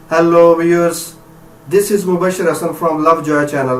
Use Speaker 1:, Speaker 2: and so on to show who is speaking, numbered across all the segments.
Speaker 1: Hello viewers, this is Mubashir Hasan from Love Joy channel.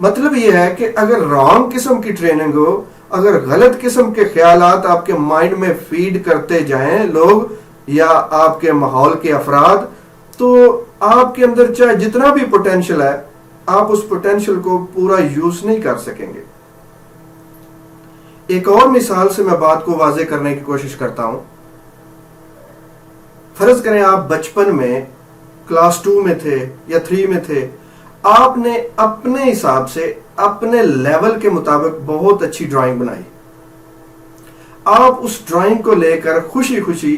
Speaker 1: مطلب یہ ہے کہ اگر رانگ قسم کی ٹریننگ ہو، اگر غلط قسم کے خیالات آپ کے مائنڈ میں فیڈ کرتے جائیں لوگ یا آپ کے ماحول کے افراد، تو آپ کے اندر چاہے جتنا بھی پوٹینشل ہے آپ اس پوٹینشل کو پورا یوز نہیں کر سکیں گے۔ ایک اور مثال سے میں بات کو واضح کرنے کی کوشش کرتا ہوں۔ فرض کریں آپ بچپن میں کلاس 2 میں تھے یا 3 میں تھے، آپ نے اپنے حساب سے اپنے لیول کے مطابق بہت اچھی ڈرائنگ بنائی، آپ اس ڈرائنگ کو لے کر خوشی خوشی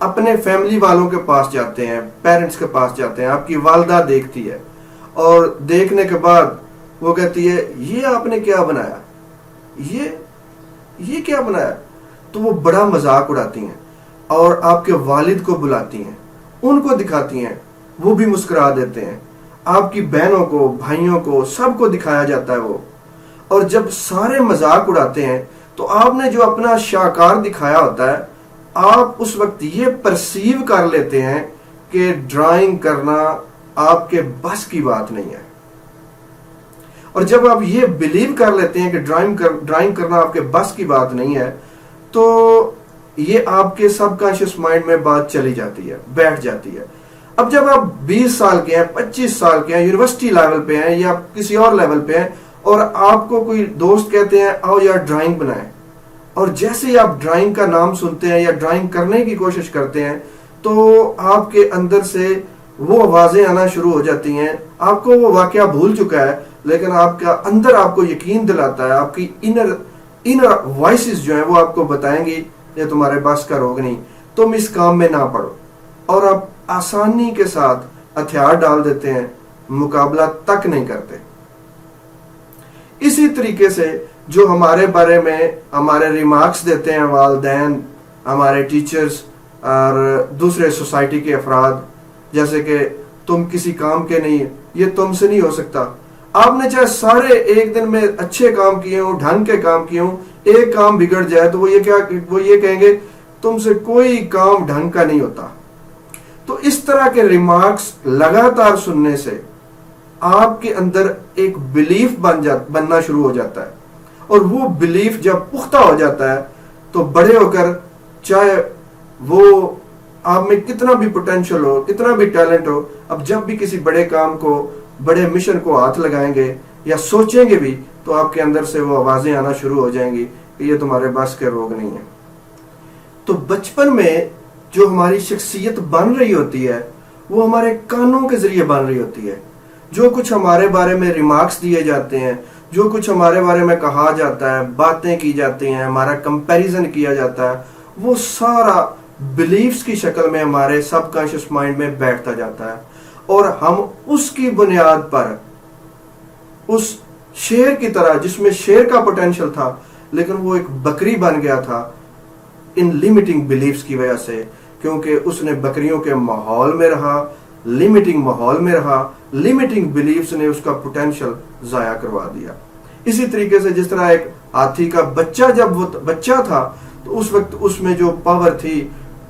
Speaker 1: اپنے فیملی والوں کے پاس جاتے ہیں، پیرنٹس کے پاس جاتے ہیں، آپ کی والدہ دیکھتی ہے اور دیکھنے کے بعد وہ کہتی ہے یہ آپ نے کیا بنایا، یہ کیا بنایا، تو وہ بڑا مذاق اڑاتی ہیں اور آپ کے والد کو بلاتی ہیں، ان کو دکھاتی ہیں، وہ بھی مسکرا دیتے ہیں، آپ کی بہنوں کو، بھائیوں کو، سب کو دکھایا جاتا ہے وہ، اور جب سارے مذاق اڑاتے ہیں تو آپ نے جو اپنا شاہکار دکھایا ہوتا ہے، آپ اس وقت یہ پرسیو کر لیتے ہیں کہ ڈرائنگ کرنا آپ کے بس کی بات نہیں ہے، اور جب آپ یہ بلیو کر لیتے ہیں کہ ڈرائنگ کرنا آپ کے بس کی بات نہیں ہے، تو یہ آپ کے سب کانشیس مائنڈ میں بات چلی جاتی ہے، بیٹھ جاتی ہے۔ اب جب آپ 20 سال کے ہیں، 25 سال کے ہیں، یونیورسٹی لیول پہ ہیں یا کسی اور لیول پہ ہیں، اور آپ کو کوئی دوست کہتے ہیں آؤ یار ڈرائنگ بنائیں، اور جیسے ہی آپ ڈرائنگ کا نام سنتے ہیں یا ڈرائنگ کرنے کی کوشش کرتے ہیں تو آپ کے اندر سے وہ آوازیں آنا شروع ہو جاتی ہیں، آپ کو وہ واقعہ بھول چکا ہے لیکن آپ کا اندر آپ کو یقین دلاتا ہے، آپ کی انر وائسز جو ہیں وہ آپ کو بتائیں گی یہ تمہارے بس کا روگ نہیں، تم اس کام میں نہ پڑو، اور آپ آسانی کے ساتھ ہتھیار ڈال دیتے ہیں، مقابلہ تک نہیں کرتے۔ اسی طریقے سے جو ہمارے بارے میں ہمارے ریمارکس دیتے ہیں والدین، ہمارے ٹیچرز اور دوسرے سوسائٹی کے افراد، جیسے کہ تم کسی کام کے نہیں، یہ تم سے نہیں ہو سکتا، آپ نے چاہے سارے ایک دن میں اچھے کام کیے ہوں، ڈھنگ کے کام کیے ہوں، ایک کام بگڑ جائے تو وہ یہ کہیں گے تم سے کوئی کام ڈھنگ کا نہیں ہوتا۔ تو اس طرح کے ریمارکس لگاتار سننے سے آپ کے اندر ایک بلیف بننا شروع ہو جاتا ہے، اور وہ بلیف جب پختہ ہو جاتا ہے تو بڑے ہو کر چاہے وہ آپ میں کتنا بھی پوٹینشل ہو، کتنا بھی ٹیلنٹ ہو، اب جب بھی کسی بڑے کام کو، بڑے مشن کو ہاتھ لگائیں گے یا سوچیں گے بھی تو آپ کے اندر سے وہ آوازیں آنا شروع ہو جائیں گی کہ یہ تمہارے بس کے روگ نہیں ہیں۔ تو بچپن میں جو ہماری شخصیت بن رہی ہوتی ہے وہ ہمارے کانوں کے ذریعے بن رہی ہوتی ہے، جو کچھ ہمارے بارے میں ریمارکس دیے جاتے ہیں، جو کچھ ہمارے بارے میں کہا جاتا ہے، باتیں کی جاتی ہیں، ہمارا کمپیریزن کیا جاتا ہے، وہ سارا بلیفز کی شکل میں ہمارے سب کانشیس مائنڈ میں بیٹھتا جاتا ہے، اور ہم اس کی بنیاد پر اس شیر کی طرح، جس میں شیر کا پوٹینشل تھا لیکن وہ ایک بکری بن گیا تھا ان لمیٹنگ بلیفز کی وجہ سے، کیونکہ اس نے بکریوں کے ماحول میں رہا، لمیٹنگ ماحول میں رہا، لمیٹنگ بلیفز نے اس کا پوٹینشل ضائع کروا دیا۔ اسی طریقے سے جس طرح ایک ہاتھی کا بچہ جب وہ بچہ تھا تو اس وقت اس میں جو پاور تھی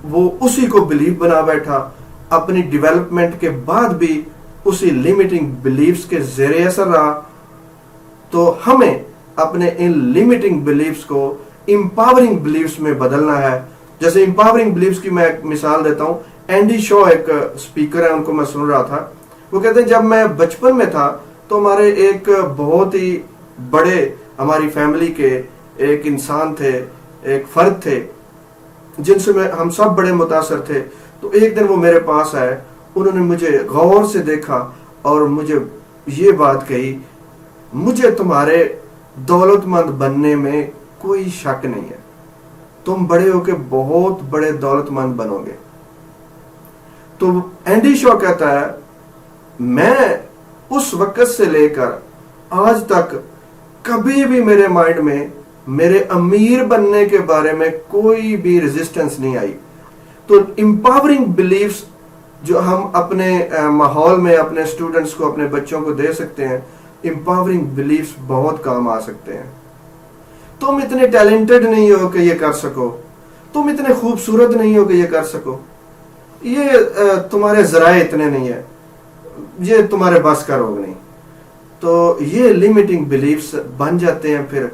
Speaker 1: وہ اسی کو بلیف بنا بیٹھا، اپنی ڈیولپمنٹ کے بعد بھی اسی لمیٹنگ بلیفز کے زیر اثر رہا۔ تو ہمیں اپنے ان لمیٹنگ بلیفز کو امپاورنگ بلیفز میں بدلنا ہے۔ جیسے امپاورنگ بلیفز کی میں ایک مثال دیتا ہوں، اینڈی شو ایک سپیکر ہے، ان کو میں سن رہا تھا، وہ کہتے ہیں جب میں بچپن میں تھا تو ہمارے ایک بہت ہی بڑے ہماری فیملی کے ایک انسان تھے، ایک فرد تھے جن سے ہم سب بڑے متاثر تھے۔ تو ایک دن وہ میرے پاس آئے، انہوں نے مجھے غور سے دیکھا اور مجھے یہ بات کہی، مجھے تمہارے دولت مند بننے میں کوئی شک نہیں ہے، تم بڑے ہو کے بہت بڑے دولت مند بنو گے۔ تو اینڈی شو کہتا ہے میں اس وقت سے لے کر آج تک کبھی بھی میرے مائنڈ میں میرے امیر بننے کے بارے میں کوئی بھی ریزسٹنس نہیں آئی۔ تو امپاورنگ بلیفز جو ہم اپنے ماحول میں اپنے اسٹوڈنٹس کو، اپنے بچوں کو دے سکتے ہیں، امپاورنگ بلیفز بہت کام آ سکتے ہیں۔ تم اتنے ٹیلنٹڈ نہیں ہو کہ یہ کر سکو، تم اتنے خوبصورت نہیں ہو کہ یہ کر سکو، یہ تمہارے ذرائع اتنے نہیں ہے، یہ تمہارے بس کا روگ نہیں۔ تو یہ لمیٹنگ بلیفز بن جاتے ہیں. پھر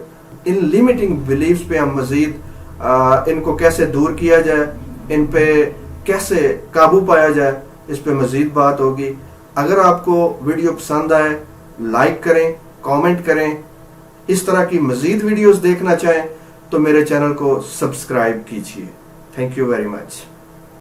Speaker 1: ان لمیٹنگ بلیفز پہ ہم مزید ان کو کیسے دور کیا جائے, ان پہ کیسے قابو پایا جائے, اس پہ مزید بات ہوگی. اگر آپ کو ویڈیو پسند آئے لائک کریں, کامنٹ کریں. اس طرح کی مزید ویڈیوز دیکھنا چاہیں تو میرے چینل کو سبسکرائب کیجیے. Thank you very much.